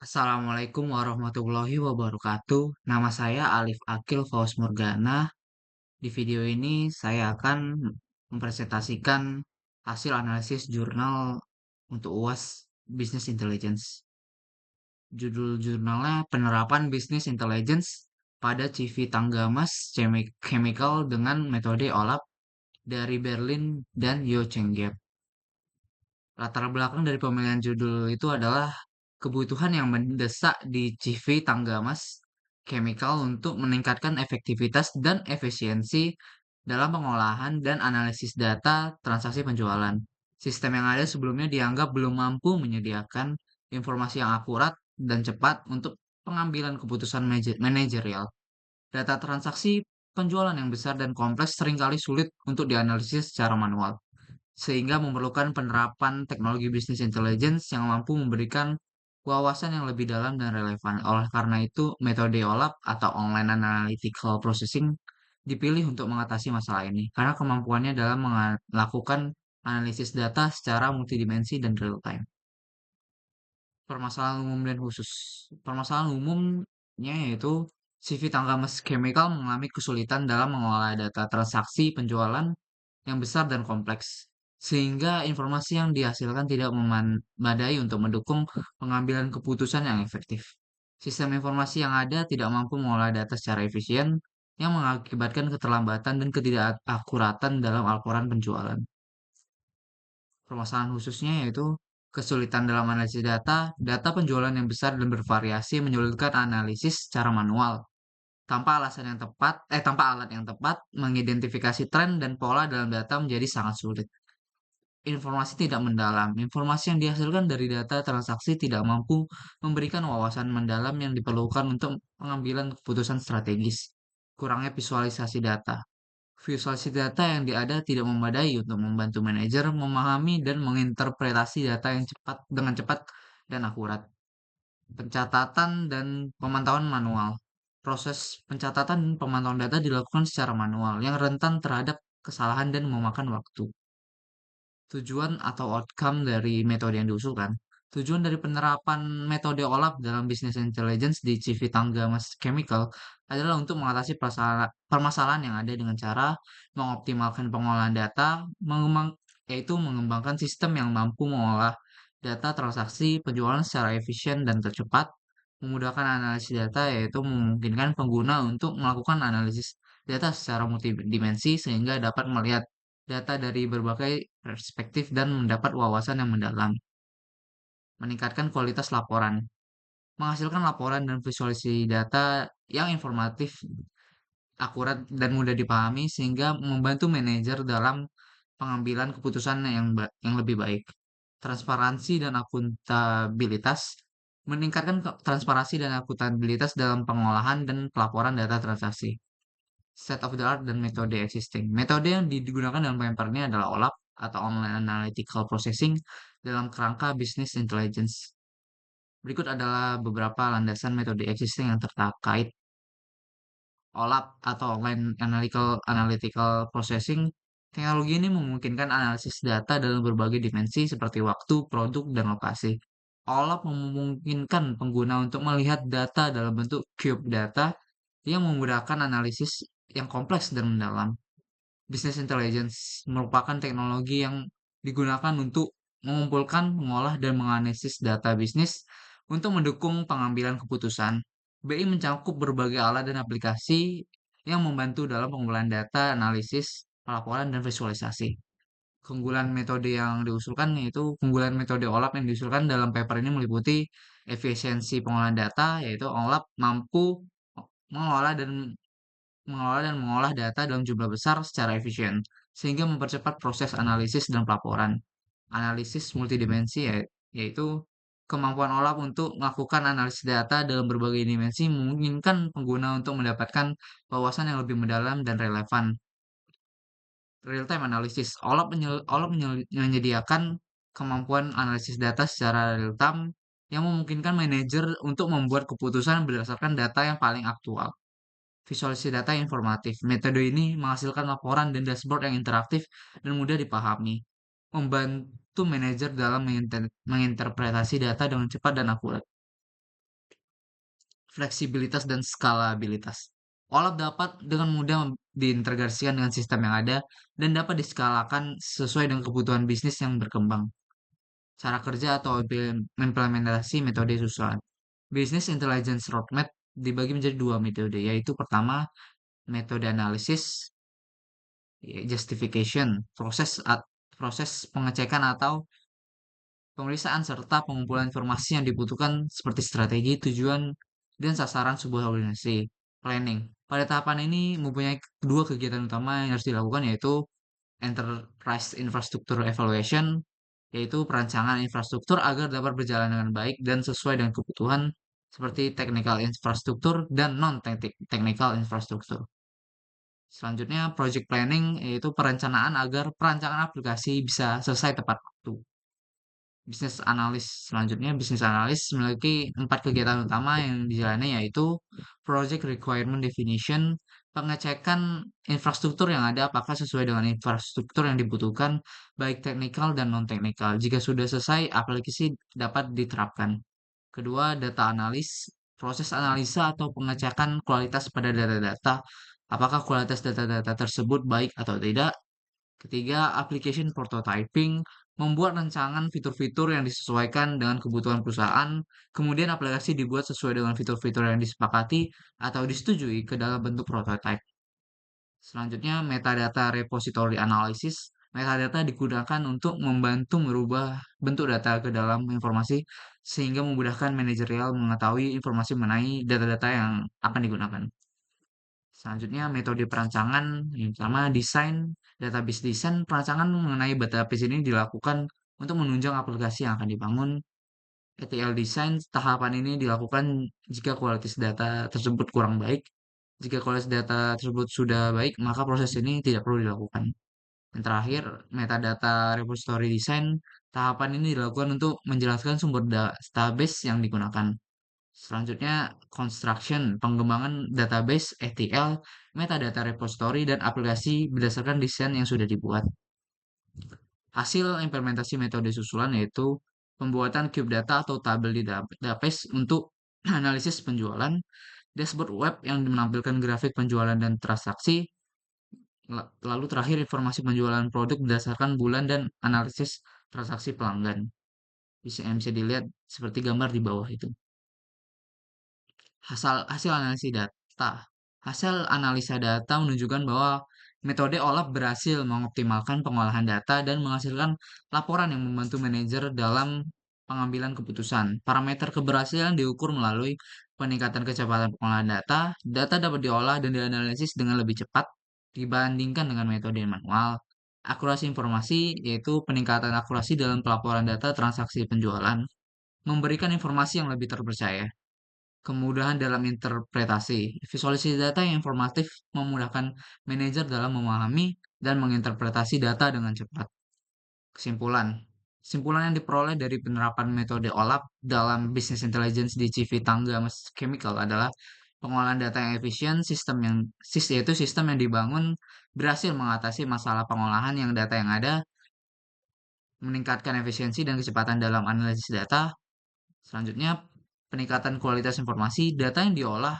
Assalamualaikum warahmatullahi wabarakatuh. Nama saya Alif Akil Faus Morgana. Di video ini saya akan mempresentasikan hasil analisis jurnal untuk UAS Business Intelligence. Judul jurnalnya Penerapan Business Intelligence pada CV Tanggamas Chemical dengan metode OLAP dari Berlin dan Yo Cheng Gap. Latar belakang dari pemilihan judul itu adalah kebutuhan yang mendesak di CV Tanggamas Chemical untuk meningkatkan efektivitas dan efisiensi dalam pengolahan dan analisis data transaksi penjualan. Sistem yang ada sebelumnya dianggap belum mampu menyediakan informasi yang akurat dan cepat untuk pengambilan keputusan manajerial. Data transaksi penjualan yang besar dan kompleks seringkali sulit untuk dianalisis secara manual sehingga memerlukan penerapan teknologi bisnis intelligence yang mampu memberikan wawasan yang lebih dalam dan relevan. Oleh karena itu, metode OLAP atau Online Analytical Processing dipilih untuk mengatasi masalah ini, karena kemampuannya dalam melakukan analisis data secara multidimensi dan real time. Permasalahan umum dan khusus. Permasalahan umumnya yaitu CV Tanggamas Chemical mengalami kesulitan dalam mengolah data transaksi penjualan yang besar dan kompleks, sehingga informasi yang dihasilkan tidak memadai untuk mendukung pengambilan keputusan yang efektif. Sistem informasi yang ada tidak mampu mengolah data secara efisien, yang mengakibatkan keterlambatan dan ketidakakuratan dalam laporan penjualan. Permasalahan khususnya yaitu kesulitan dalam analisis data, data penjualan yang besar dan bervariasi menyulitkan analisis secara manual. Tanpa alat yang tepat, mengidentifikasi tren dan pola dalam data menjadi sangat sulit. Informasi tidak mendalam. Informasi yang dihasilkan dari data transaksi tidak mampu memberikan wawasan mendalam yang diperlukan untuk pengambilan keputusan strategis. Kurangnya visualisasi data. Visualisasi data yang ada tidak memadai untuk membantu manajer memahami dan menginterpretasi data yang cepat dan akurat. Pencatatan dan pemantauan manual. Proses pencatatan dan pemantauan data dilakukan secara manual yang rentan terhadap kesalahan dan memakan waktu. Tujuan atau outcome dari metode yang diusulkan. Tujuan dari penerapan metode OLAP dalam business intelligence di CV Tanggamas Chemical adalah untuk mengatasi permasalahan yang ada dengan cara mengoptimalkan pengolahan data, yaitu mengembangkan sistem yang mampu mengolah data transaksi penjualan secara efisien dan tercepat, memudahkan analisis data, yaitu memungkinkan pengguna untuk melakukan analisis data secara multidimensi sehingga dapat melihat data dari berbagai perspektif dan mendapat wawasan yang mendalam. Meningkatkan kualitas laporan. Menghasilkan laporan dan visualisasi data yang informatif, akurat, dan mudah dipahami sehingga membantu manajer dalam pengambilan keputusan yang lebih baik. Transparansi dan akuntabilitas. Meningkatkan transparansi dan akuntabilitas dalam pengolahan dan pelaporan data transaksi. State of the art dan metode existing. Metode yang digunakan dalam paper ini adalah OLAP atau Online Analytical Processing dalam kerangka Business Intelligence. Berikut adalah beberapa landasan metode existing yang terkait OLAP atau Online Analytical Processing. Teknologi ini memungkinkan analisis data dalam berbagai dimensi seperti waktu, produk, dan lokasi. OLAP memungkinkan pengguna untuk melihat data dalam bentuk cube data yang memudahkan analisis yang kompleks dan mendalam. Business intelligence merupakan teknologi yang digunakan untuk mengumpulkan, mengolah, dan menganalisis data bisnis untuk mendukung pengambilan keputusan. BI mencakup berbagai alat dan aplikasi yang membantu dalam pengumpulan data, analisis, pelaporan, dan visualisasi. Keunggulan metode OLAP yang diusulkan dalam paper ini meliputi efisiensi pengolahan data, yaitu OLAP mampu mengolah dan mengolah data dalam jumlah besar secara efisien, sehingga mempercepat proses analisis dan pelaporan. Analisis multidimensi yaitu kemampuan OLAP untuk melakukan analisis data dalam berbagai dimensi memungkinkan pengguna untuk mendapatkan wawasan yang lebih mendalam dan relevan. Real-time analysis. Menyediakan kemampuan analisis data secara real-time yang memungkinkan manajer untuk membuat keputusan berdasarkan data yang paling aktual. Visualisasi data yang informatif. Metode ini menghasilkan laporan dan dashboard yang interaktif dan mudah dipahami, membantu manajer dalam menginterpretasi data dengan cepat dan akurat. fleksibilitas dan skalabilitas. OLAP dapat dengan mudah diintegrasikan dengan sistem yang ada dan dapat diskalakan sesuai dengan kebutuhan bisnis yang berkembang. Cara kerja atau implementasi metode susulan. Business Intelligence Roadmap dibagi menjadi dua metode, yaitu pertama metode analisis, justification, proses pengecekan atau pemeriksaan serta pengumpulan informasi yang dibutuhkan seperti strategi, tujuan, dan sasaran sebuah organisasi. Planning. Pada tahapan ini mempunyai dua kegiatan utama yang harus dilakukan, yaitu Enterprise Infrastructure Evaluation, yaitu perancangan infrastruktur agar dapat berjalan dengan baik dan sesuai dengan kebutuhan seperti technical infrastruktur dan non-technical infrastruktur. Selanjutnya, project planning, yaitu perencanaan agar perancangan aplikasi bisa selesai tepat waktu. Bisnis analis memiliki empat kegiatan utama yang dijalani, yaitu project requirement definition, pengecekan infrastruktur yang ada apakah sesuai dengan infrastruktur yang dibutuhkan, baik teknikal dan non-teknikal. Jika sudah selesai, aplikasi dapat diterapkan. Kedua, data analis, proses analisa atau pengecekan kualitas pada data-data, apakah kualitas data-data tersebut baik atau tidak. Ketiga, application prototyping, membuat rancangan fitur-fitur yang disesuaikan dengan kebutuhan perusahaan, kemudian aplikasi dibuat sesuai dengan fitur-fitur yang disepakati atau disetujui ke dalam bentuk prototype. Selanjutnya, metadata repository analysis. Metadata digunakan untuk membantu merubah bentuk data ke dalam informasi sehingga memudahkan manajerial mengetahui informasi mengenai data-data yang akan digunakan. Selanjutnya, metode perancangan. Yang pertama, desain. Database desain, perancangan mengenai database ini dilakukan untuk menunjang aplikasi yang akan dibangun. ETL design, tahapan ini dilakukan jika kualitas data tersebut kurang baik. Jika kualitas data tersebut sudah baik, maka proses ini tidak perlu dilakukan. Yang terakhir, metadata repository design, tahapan ini dilakukan untuk menjelaskan sumber database yang digunakan. Selanjutnya, construction, pengembangan database, ETL, metadata repository, dan aplikasi berdasarkan desain yang sudah dibuat. Hasil implementasi metode susulan yaitu pembuatan cube data atau tabel di database untuk analisis penjualan, dashboard web yang menampilkan grafik penjualan dan transaksi, lalu terakhir informasi penjualan produk berdasarkan bulan dan analisis transaksi pelanggan. Bisa dilihat seperti gambar di bawah itu. Hasil analisis data. Hasil analisa data menunjukkan bahwa metode OLAP berhasil mengoptimalkan pengolahan data dan menghasilkan laporan yang membantu manajer dalam pengambilan keputusan. Parameter keberhasilan diukur melalui peningkatan kecepatan pengolahan data. Data dapat diolah dan dianalisis dengan lebih cepat dibandingkan dengan metode manual. Akurasi informasi yaitu peningkatan akurasi dalam pelaporan data transaksi penjualan, memberikan informasi yang lebih terpercaya. Kemudahan dalam interpretasi. Visualisasi data yang informatif memudahkan manajer dalam memahami dan menginterpretasi data dengan cepat. Kesimpulan. Kesimpulan yang diperoleh dari penerapan metode OLAP dalam Business Intelligence di CV Tangga Mas Chemical adalah pengolahan data yang efisien, yaitu sistem yang dibangun berhasil mengatasi masalah pengolahan yang data yang ada, meningkatkan efisiensi dan kecepatan dalam analisis data. Selanjutnya, peningkatan kualitas informasi, data yang diolah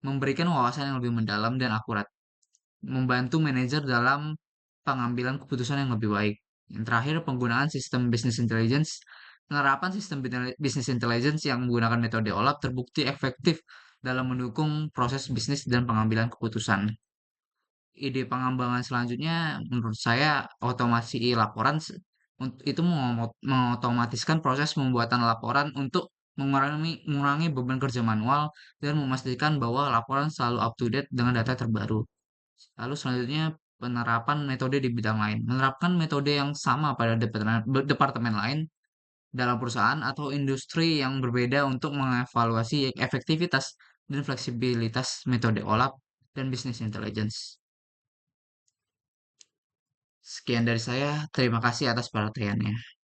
memberikan wawasan yang lebih mendalam dan akurat, membantu manajer dalam pengambilan keputusan yang lebih baik. Yang terakhir, penggunaan sistem business intelligence. Penerapan sistem business intelligence yang menggunakan metode OLAP terbukti efektif dalam mendukung proses bisnis dan pengambilan keputusan. Ide pengembangan selanjutnya menurut saya otomasi laporan itu mengotomatiskan proses pembuatan laporan untuk mengurangi beban kerja manual dan memastikan bahwa laporan selalu up to date dengan data terbaru. Lalu selanjutnya penerapan metode di bidang lain. Menerapkan metode yang sama pada departemen lain dalam perusahaan atau industri yang berbeda untuk mengevaluasi efektivitas dan fleksibilitas metode OLAP dan business intelligence. Sekian dari saya, terima kasih atas perhatiannya.